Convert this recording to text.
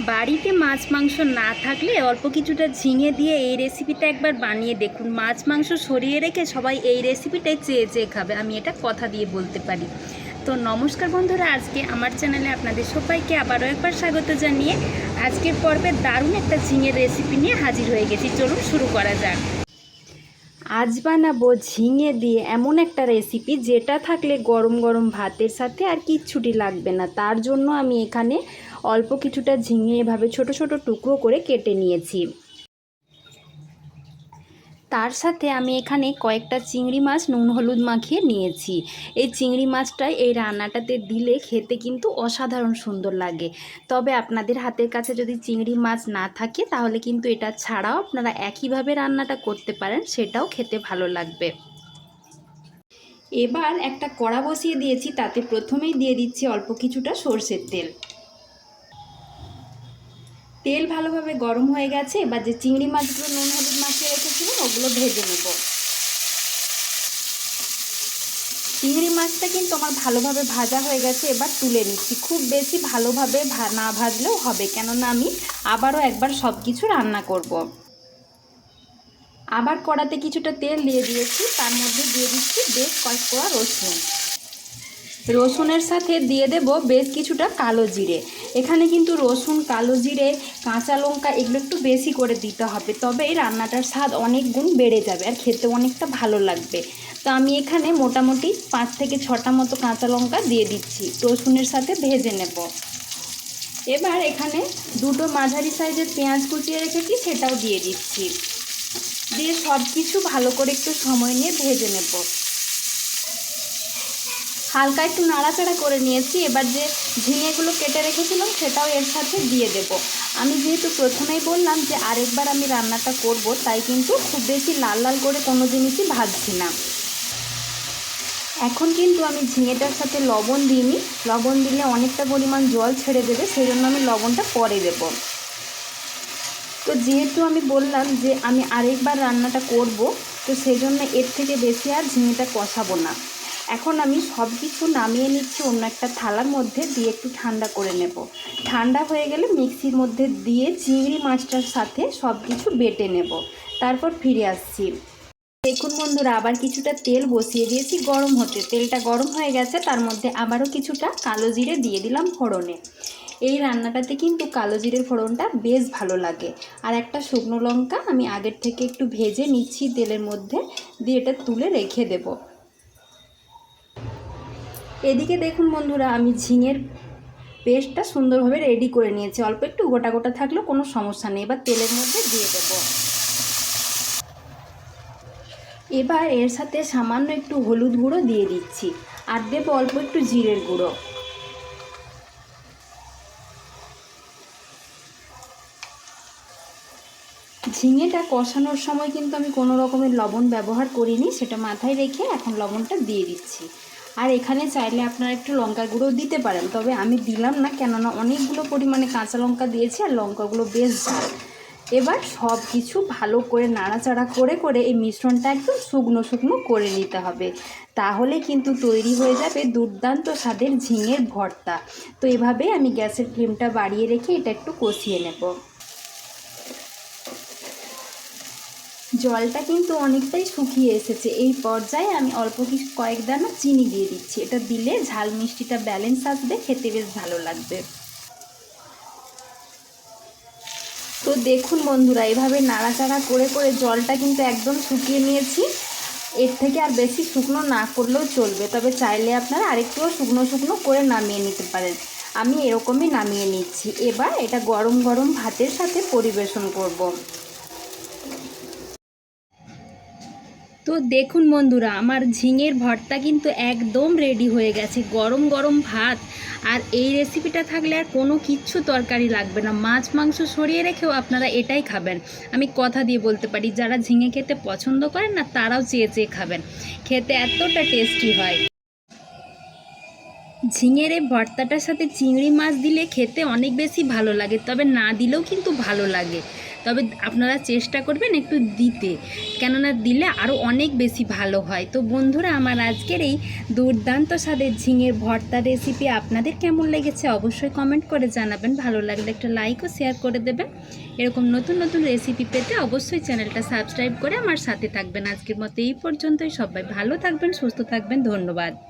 বাড়িতে মাছ মাংস না থাকলে অল্প কিছুটা ঝিঙে দিয়ে এই রেসিপিটা একবার বানিয়ে দেখুন। মাছ মাংস সরিয়ে রেখে সবাই এই রেসিপিটাই চেয়ে চেয়ে খাবে, আমি এটা কথা দিয়ে বলতে পারি। তো নমস্কার বন্ধুরা, আজকে আমার চ্যানেলে আপনাদের সবাইকে আবারও একবার স্বাগত জানিয়ে আজকের পর্বে দারুণ একটা ঝিঙের রেসিপি নিয়ে হাজির হয়ে গেছি। চলুন শুরু করা যাক। আজ বানাবো ঝিঙে দিয়ে এমন একটা রেসিপি যেটা থাকলে গরম গরম ভাতের সাথে আর কিচ্ছুটি লাগবে না। তার জন্য আমি এখানে অল্প কিছুটা ঝিঙে এভাবে ছোট ছোট টুকরো করে কেটে নিয়েছি। তার সাথে আমি এখানে কয়েকটা চিংড়ি মাছ নুন হলুদ মাখিয়ে নিয়েছি। এই চিংড়ি মাছটা এই রান্নাটাতে দিলে খেতে কিন্তু অসাধারণ সুন্দর লাগে। তবে আপনাদের হাতের কাছে যদি চিংড়ি মাছ না থাকে তাহলে কিন্তু এটা ছাড়াও আপনারা একইভাবে রান্নাটা করতে পারেন, সেটাও খেতে ভালো লাগবে। এবার একটা কড়া বসিয়ে দিয়েছি, তাতে প্রথমেই দিয়ে দিচ্ছি অল্প কিছুটা সরষের তেল। তেল ভালোভাবে গরম হয়ে গেছে, এবার যে চিংড়ি মাছগুলো নুন হলুদ মাখিয়ে রেখেছিলাম ওগুলো ভেজে নেব। চিংড়ি মাছটা কিন্তু আমার ভালোভাবে ভাজা হয়ে গেছে, এবার তুলে নিচ্ছি। খুব বেশি ভালোভাবে না ভাজলেও হবে, কেননা আমি আবারও একবার সব কিছু রান্না করব। আবার কড়াতে কিছুটা তেল দিয়ে দিয়েছি, তার মধ্যে দিয়ে দিচ্ছি বেশ কয়েক কোয়া রসুন। রসুনের সাথে দিয়ে দেব বেশ কিছুটা কালো জিরে। এখানে কিন্তু রসুন, কালো জিরে, কাঁচা লঙ্কা এগুলো একটু বেশি করে দিতে হবে, তবে এই রান্নাটার স্বাদ অনেক গুণ বেড়ে যাবে আর খেতে অনেকটা ভালো লাগবে। তো আমি এখানে মোটামুটি 5 থেকে 6টা মতো কাঁচা লঙ্কা দিয়ে দিচ্ছি, রসুনের সাথে ভেজে নেব। এবার এখানে দুটো মাঝারি সাইজের পেঁয়াজ কুচিয়ে রেখেছি, সেটাও দিয়ে দিচ্ছি। দিয়ে সব কিছু ভালো করে একটু সময় নিয়ে ভেজে নেব। হালকা একটু নাড়াচাড়া করে নিয়েছি। এবার যে ঝিঙেগুলো কেটে রেখেছিলাম সেটাও এর সাথে দিয়ে দেব। আমি যেহেতু প্রথমেই বললাম যে আরেকবার আমি রান্নাটা করব, তাই কিন্তু খুব বেশি লাল লাল করে কোনো জিনিসই ভাজছি না। এখন কিন্তু আমি ঝিঙেটার সাথে লবণ দিইনি, লবণ দিলে অনেকটা পরিমাণ জল ছেড়ে দেবে, সেই জন্য আমি লবণটা পরে দেব। তো যেহেতু আমি বললাম যে আমি আরেকবার রান্নাটা করব, তো সেই জন্য এর থেকে বেশি আর ঝিঙেটা কষাবো না। এখন আমি সব কিছু নামিয়ে নিচ্ছি অন্য একটা থালার মধ্যে, দিয়ে একটু ঠান্ডা করে নেব। ঠান্ডা হয়ে গেলে মিক্সির মধ্যে দিয়ে চিংড়ি মাছটার সাথে সব কিছু বেটে নেব, তারপর ফিরে আসছি। দেখুন বন্ধুরা, আবার কিছুটা তেল বসিয়ে দিয়েছি গরম হতে। তেলটা গরম হয়ে গেছে, তার মধ্যে আবারও কিছুটা কালো জিরে দিয়ে দিলাম ফোড়নে। এই রান্নাটাতে কিন্তু কালো জিরের ফোড়নটা বেশ ভালো লাগে। আর একটা শুকনো লঙ্কা আমি আগের থেকে একটু ভেজে নিচ্ছি তেলের মধ্যে, দিয়ে এটা তুলে রেখে দেব। এদিকে দেখুন বন্ধুরা, আমি ঝিঙের পেস্টটা সুন্দরভাবে রেডি করে নিয়েছি। অল্প একটু গোটা গোটা থাকলেও কোনো সমস্যা নেই। এবার তেলের মধ্যে দিয়ে দেব। এবার এর সাথে সামান্য একটু হলুদ গুঁড়ো দিয়ে দিচ্ছি, আর দেব অল্প একটু জিরের গুঁড়ো। ঝিঙেটা কষানোর সময় কিন্তু আমি কোনো রকমের লবণ ব্যবহার করিনি, সেটা মাথায় রেখে এখন লবণটা দিয়ে দিচ্ছি। আর এখানে চাইলে আপনারা একটু লঙ্কার গুঁড়ো দিতে পারেন, তবে আমি দিলাম না, কেননা অনেকগুলো পরিমাণে কাঁচা লঙ্কা দিয়েছি আর লঙ্কাগুলো বেশ ঝাল। এবার সব কিছু ভালো করে নাড়াচাড়া করে করে এই মিশ্রণটা একটু শুকনো শুকনো করে নিতে হবে, তাহলে কিন্তু তৈরি হয়ে যাবে দুর্দান্ত স্বাদের ঝিঙের ভর্তা। তো এভাবেই আমি গ্যাসের ফ্লেমটা বাড়িয়ে রেখে এটা একটু কষিয়ে নেব। জলটা কিন্তু অনেকটাই শুকিয়ে এসেছে। এই পর্যায়ে আমি অল্প কিছু কয়েক দানা চিনি দিয়ে দিচ্ছি। এটা দিলে ঝাল মিষ্টিটা ব্যালেন্স আসবে, খেতে বেশ ভালো লাগবে। তো দেখুন বন্ধুরা, এভাবে নাড়াচাড়া করে করে জলটা কিন্তু একদম শুকিয়ে নিয়েছি। এর থেকে আর বেশি শুকনো না করলেও চলবে, তবে চাইলে আপনারা আরেকটুও শুকনো শুকনো করে নামিয়ে নিতে পারেন। আমি এরকমই নামিয়ে নিচ্ছি। এবার এটা গরম গরম ভাতের সাথে পরিবেশন করব। তো দেখুন বন্ধুরা, আমার ঝিঙের ভর্তা কিন্তু একদম রেডি হয়ে গেছে। গরম গরম ভাত আর এই রেসিপিটা থাকলে আর কোনো কিচ্ছু তরকারি লাগবে না। মাছ মাংস সরিয়ে রেখেও আপনারা এটাই খাবেন, আমি কথা দিয়ে বলতে পারি। যারা ঝিঙে খেতে পছন্দ করেন না, তারাও চেয়ে চেয়ে খাবেন, খেতে এতটা টেস্টি হয়। ঝিঙের এই ভর্তাটার সাথে চিংড়ি মাছ দিলে খেতে অনেক বেশি ভালো লাগে, তবে না দিলেও কিন্তু ভালো লাগে। তবে আপনারা চেষ্টা করবেন একটু দিতে, কেননা দিলে আরও অনেক বেশি ভালো হয়। তো বন্ধুরা, আমার আজকের এই দুর্দান্ত স্বাদের ঝিঙের ভর্তা রেসিপি আপনাদের কেমন লেগেছে অবশ্যই কমেন্ট করে জানাবেন। ভালো লাগলে একটা লাইক ও শেয়ার করে দেবেন। এরকম নতুন নতুন রেসিপি পেতে অবশ্যই চ্যানেলটা সাবস্ক্রাইব করে আমার সাথে থাকবেন। আজকের মতো এই পর্যন্তই। সবাই ভালো থাকবেন, সুস্থ থাকবেন। ধন্যবাদ।